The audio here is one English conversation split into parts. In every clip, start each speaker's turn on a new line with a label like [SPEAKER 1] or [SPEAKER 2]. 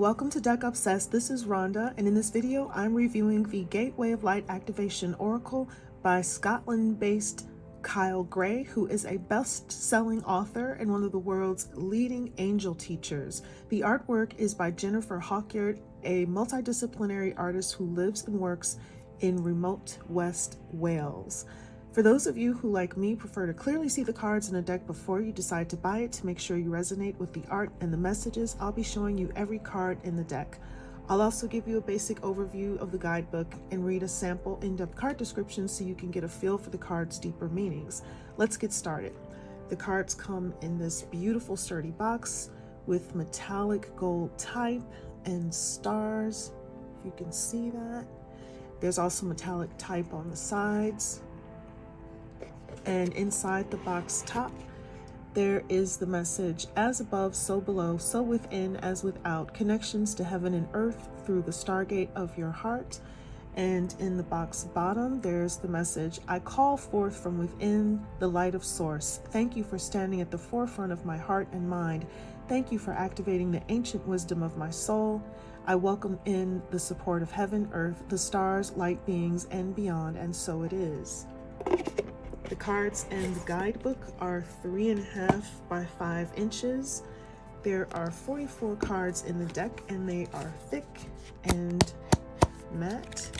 [SPEAKER 1] welcome to Deck Obsessed. This is Rhonda, and in this video, I'm reviewing the Gateway of Light Activation Oracle by Scotland-based Kyle Gray, who is a best-selling author and one of the world's leading angel teachers. The artwork is by Jennifer Hawkyard, a multidisciplinary artist who lives and works in remote West Wales. For those of you who, like me, prefer to clearly see the cards in a deck before you decide to buy it to make sure you resonate with the art and the messages, I'll be showing you every card in the deck. I'll also give you a basic overview of the guidebook and read a sample in-depth card description so you can get a feel for the card's deeper meanings. Let's get started. The cards come in this beautiful sturdy box with metallic gold type and stars, if you can see that. There's also metallic type on the sides. And inside the box top, there is the message, as above, so below, so within as without, connections to heaven and earth through the Stargate of your heart. And in the box bottom, there's the message, I call forth from within the light of source. Thank you for standing at the forefront of my heart and mind. Thank you for activating the ancient wisdom of my soul. I welcome in the support of heaven, earth, the stars, light beings, and beyond, and so it is. The cards in the guidebook are 3.5 by 5 inches. There are 44 cards in the deck, and they are thick and matte.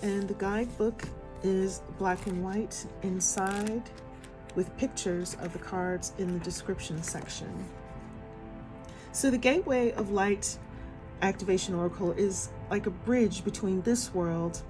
[SPEAKER 1] And the guidebook is black and white inside with pictures of the cards in the description section. So the Gateway of Light Activation Oracle is like a bridge between this world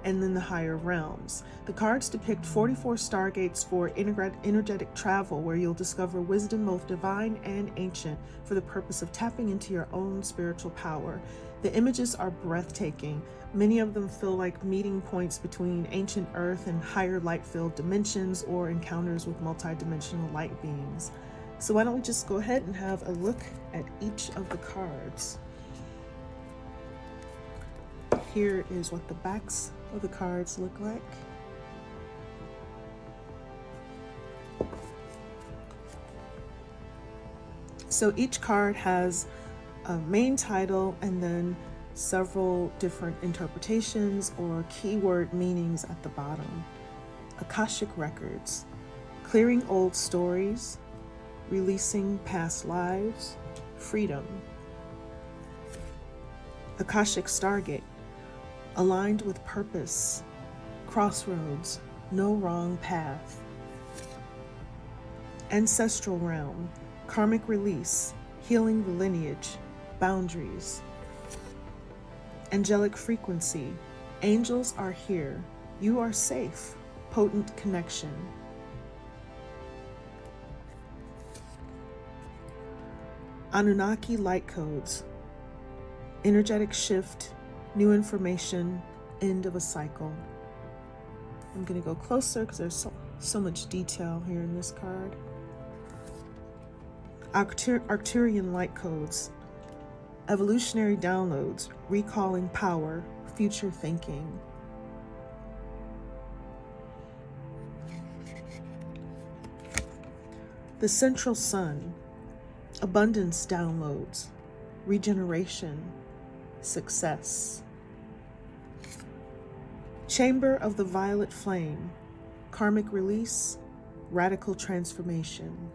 [SPEAKER 1] and then the higher realms. The cards depict 44 stargates for energetic travel, where you'll discover wisdom both divine and ancient for the purpose of tapping into your own spiritual power. The images are breathtaking. Many of them feel like meeting points between ancient earth and higher light-filled dimensions, or encounters with multidimensional light beings. So why don't we just go ahead and have a look at each of the cards. Here is what the backs of the cards look like. So each card has a main title and then several different interpretations or keyword meanings at the bottom. Akashic records, clearing old stories, releasing past lives, freedom. Akashic Stargate, aligned with purpose, crossroads, no wrong path. Ancestral realm, karmic release, healing the lineage, boundaries. Angelic frequency, angels are here, you are safe, potent connection. Anunnaki light codes, energetic shift, new information, end of a cycle. I'm going to go closer because there's so much detail here in this card. Arcturian light codes, evolutionary downloads, recalling power, future thinking. The central sun, abundance downloads, regeneration, success. Chamber of the violet flame, karmic release, radical transformation.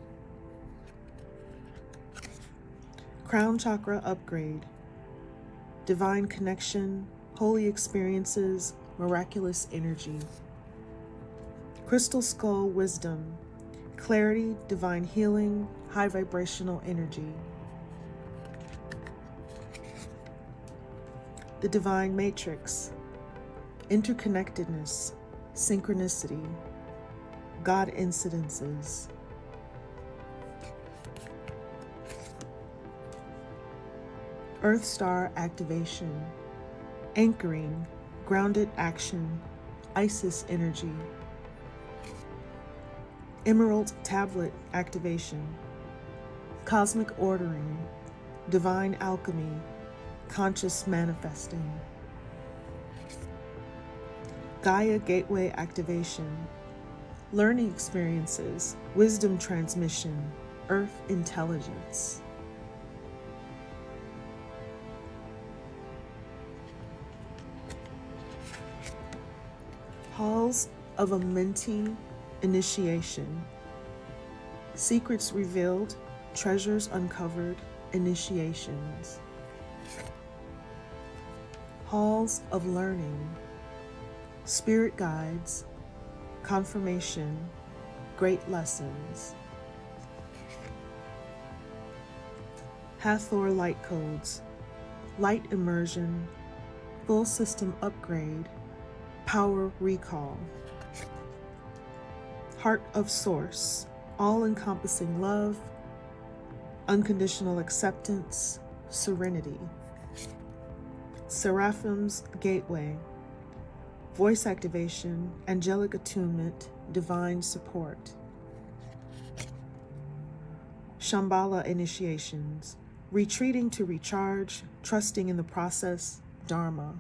[SPEAKER 1] Crown chakra upgrade, divine connection, holy experiences, miraculous energy. Crystal skull wisdom, clarity, divine healing, high vibrational energy. The divine matrix, interconnectedness, synchronicity, God incidences. Earth star activation, anchoring, grounded action, Isis energy. Emerald tablet activation, cosmic ordering, divine alchemy, conscious manifesting. Gaia gateway activation, learning experiences, wisdom transmission, earth intelligence. Halls of Amenti initiation. Secrets revealed, treasures uncovered, initiations. Halls of learning. Spirit guides, confirmation, great lessons. Hathor light codes. Light immersion, full system upgrade, power recall. Heart of Source, all-encompassing love, unconditional acceptance, serenity. Seraphim's Gateway, voice activation, angelic attunement, divine support. Shambhala initiations, retreating to recharge, trusting in the process, Dharma.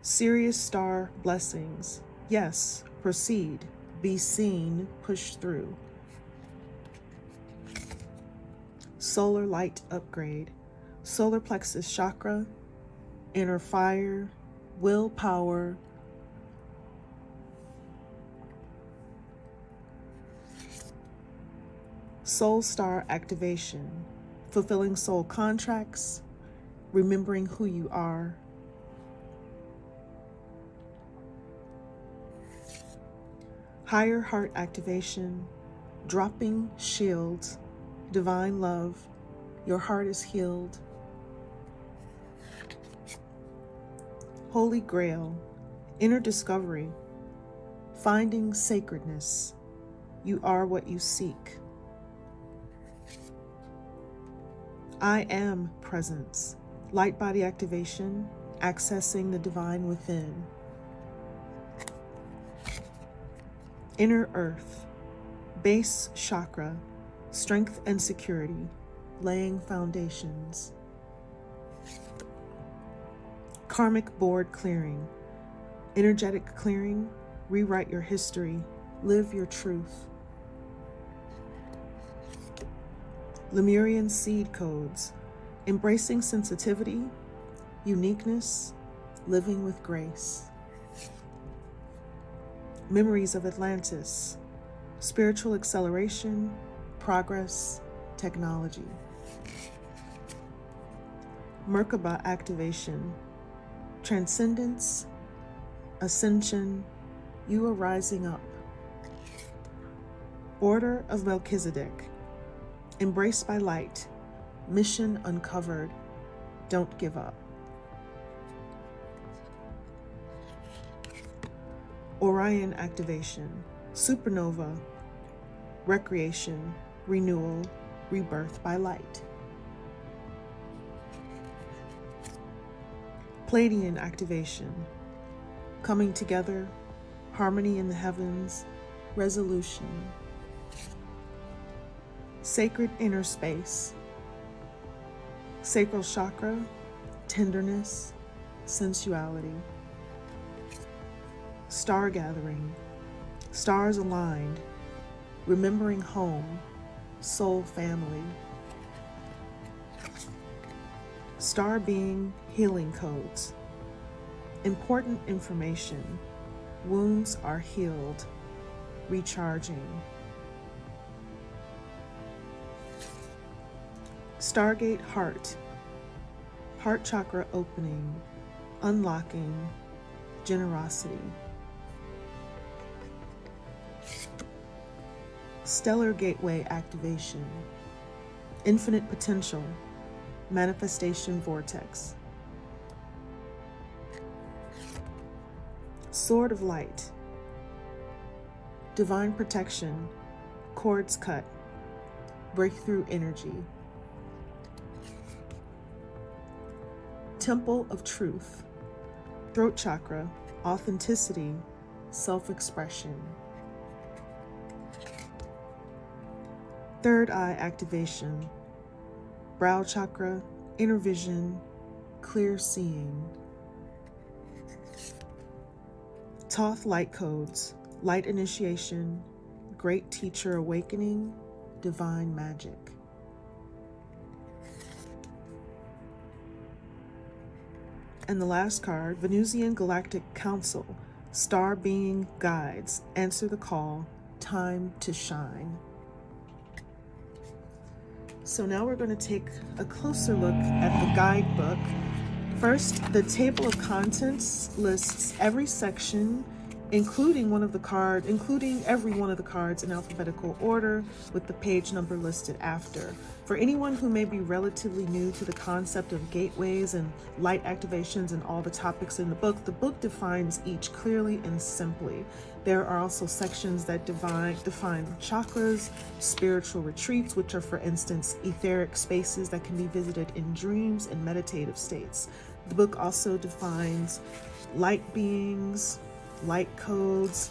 [SPEAKER 1] Sirius Star blessings, yes, proceed, be seen, push through. Solar light upgrade, solar plexus chakra, inner fire, willpower, soul star activation, fulfilling soul contracts, remembering who you are. Higher heart activation, dropping shields, divine love, your heart is healed. Holy Grail, inner discovery, finding sacredness, you are what you seek. I am presence, light body activation, accessing the divine within. Inner earth, base chakra, strength and security, laying foundations. Karmic board clearing, energetic clearing, rewrite your history, live your truth. Lemurian seed codes, embracing sensitivity, uniqueness, living with grace. Memories of Atlantis, spiritual acceleration, progress, technology. Merkaba activation, transcendence, ascension, you are rising up. Order of Melchizedek, embraced by light, mission uncovered, don't give up. Orion activation, supernova, recreation, renewal, rebirth by light. Pleiadian activation, coming together, harmony in the heavens, resolution. Sacred inner space, sacral chakra, tenderness, sensuality. Star gathering, stars aligned, remembering home, soul family. Star being healing codes, important information, wounds are healed, recharging. Stargate heart, heart chakra opening, unlocking, generosity. Stellar gateway activation, infinite potential, manifestation vortex. Sword of light, divine protection, cords cut, breakthrough energy. Temple of truth, throat chakra, authenticity, self-expression. Third eye activation, brow chakra, inner vision, clear seeing. Thoth light codes, light initiation, great teacher awakening, divine magic. And the last card, Venusian Galactic Council, Star Being Guides, Answer the Call, Time to Shine. So now we're going to take a closer look at the guidebook. First, the table of contents lists every section, including every one of the cards in alphabetical order with the page number listed after. For anyone who may be relatively new to the concept of gateways and light activations and all the topics in the book defines each clearly and simply. There are also sections that define chakras, spiritual retreats, which are, for instance, etheric spaces that can be visited in dreams and meditative states. The book also defines light beings, light codes,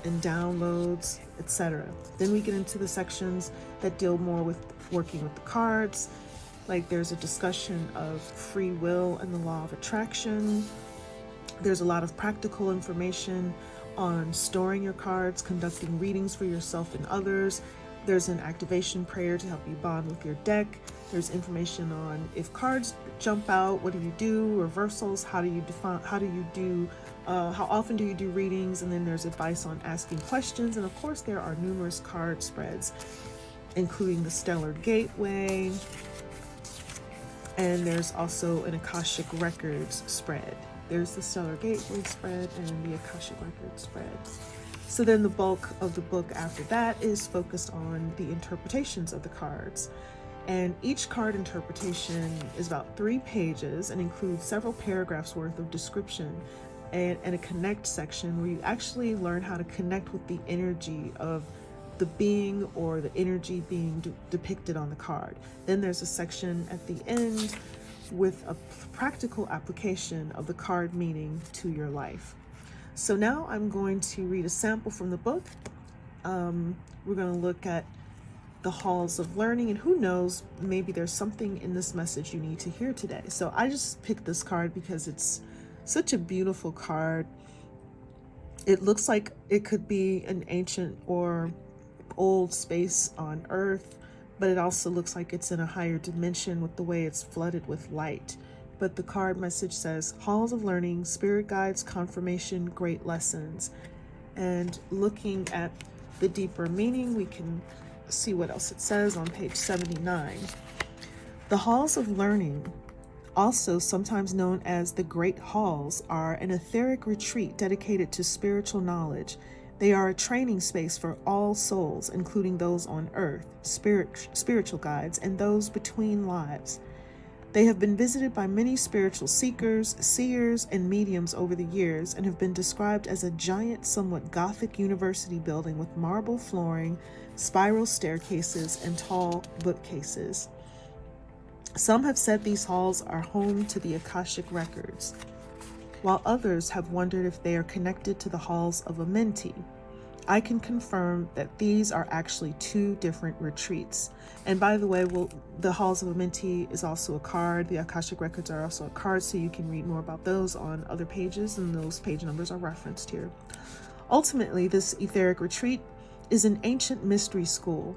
[SPEAKER 1] and downloads, etc. Then we get into the sections that deal more with working with the cards. Like there's a discussion of free will and the law of attraction. There's a lot of practical information on storing your cards, conducting readings for yourself and others. There's an activation prayer to help you bond with your deck. There's information on if cards jump out, what do you do? Reversals, how often do you do readings? And then there's advice on asking questions. And of course, there are numerous card spreads, including the Stellar Gateway. And there's also an Akashic Records spread. There's the Stellar Gateway spread and the Akashic Records spread. So then the bulk of the book after that is focused on the interpretations of the cards. And each card interpretation is about 3 pages and includes several paragraphs worth of description and a connect section where you actually learn how to connect with the energy of the being or the energy being depicted on the card. Then there's a section at the end with a practical application of the card meaning to your life. So now I'm going to read a sample from the book. We're going to look at the halls of learning, and who knows, maybe there's something in this message you need to hear today. So I just picked this card because it's such a beautiful card. It looks like it could be an ancient or old space on Earth, but it also looks like it's in a higher dimension with the way it's flooded with light. But the card message says, Halls of Learning, Spirit Guides, Confirmation, Great Lessons. And looking at the deeper meaning, we can see what else it says on page 79. The Halls of Learning, also sometimes known as the Great Halls, are an etheric retreat dedicated to spiritual knowledge. They are a training space for all souls, including those on Earth, spiritual guides, and those between lives. They have been visited by many spiritual seekers, seers, and mediums over the years and have been described as a giant, somewhat Gothic university building with marble flooring, spiral staircases, and tall bookcases. Some have said these halls are home to the Akashic Records, while others have wondered if they are connected to the halls of Amenti. I can confirm that these are actually 2 different retreats. And by the way, the Halls of Amenti is also a card. The Akashic Records are also a card, so you can read more about those on other pages, and those page numbers are referenced here. Ultimately, this etheric retreat is an ancient mystery school,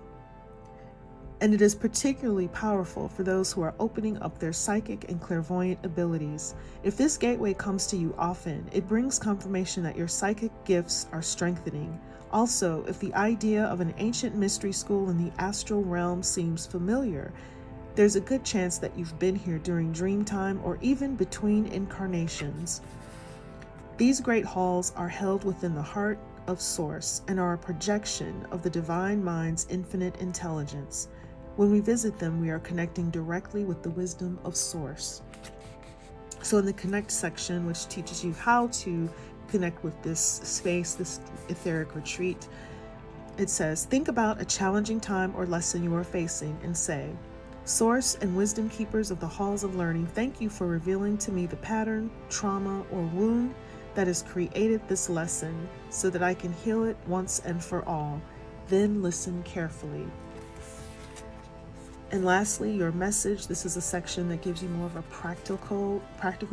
[SPEAKER 1] and it is particularly powerful for those who are opening up their psychic and clairvoyant abilities. If this gateway comes to you often, it brings confirmation that your psychic gifts are strengthening. Also, if the idea of an ancient mystery school in the astral realm seems familiar, there's a good chance that you've been here during dream time or even between incarnations. These great halls are held within the heart of Source and are a projection of the divine mind's infinite intelligence. When we visit them, we are connecting directly with the wisdom of Source. So in the Connect section, which teaches you how to connect with this space, this etheric retreat, it says, think about a challenging time or lesson you are facing and say, Source and wisdom keepers of the halls of learning, thank you for revealing to me the pattern, trauma, or wound that has created this lesson so that I can heal it once and for all. Then listen carefully. And lastly, your message. This is a section that gives you more of a practical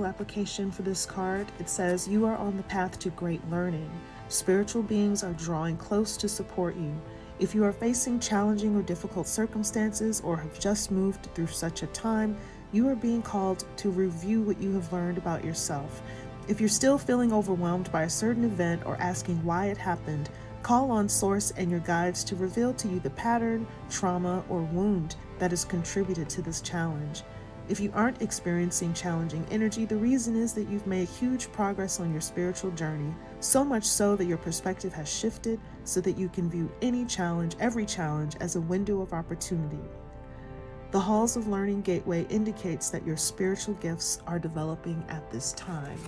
[SPEAKER 1] application for this card. It says, you are on the path to great learning. Spiritual beings are drawing close to support you. If you are facing challenging or difficult circumstances or have just moved through such a time, You are being called to review what you have learned about yourself. If you're still feeling overwhelmed by a certain event or asking why it happened, call on Source and your guides to reveal to you the pattern, trauma, or wound that has contributed to this challenge. If you aren't experiencing challenging energy, the reason is that you've made huge progress on your spiritual journey, so much so that your perspective has shifted so that you can view every challenge, as a window of opportunity. The Halls of Learning Gateway indicates that your spiritual gifts are developing at this time.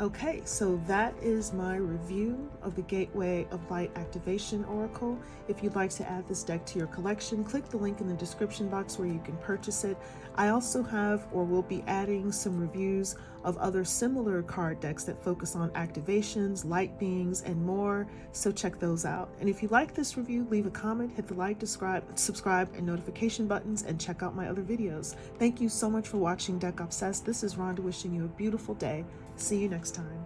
[SPEAKER 1] Okay, so that is my review of the Gateway of Light Activation Oracle. If you'd like to add this deck to your collection, click the link in the description box where you can purchase it. I also have or will be adding some reviews of other similar card decks that focus on activations, light beings, and more, so check those out. And if you like this review, leave a comment, hit the like, subscribe, and notification buttons, and check out my other videos. Thank you so much for watching Deck Obsessed. This is Rhonda wishing you a beautiful day. See you next time.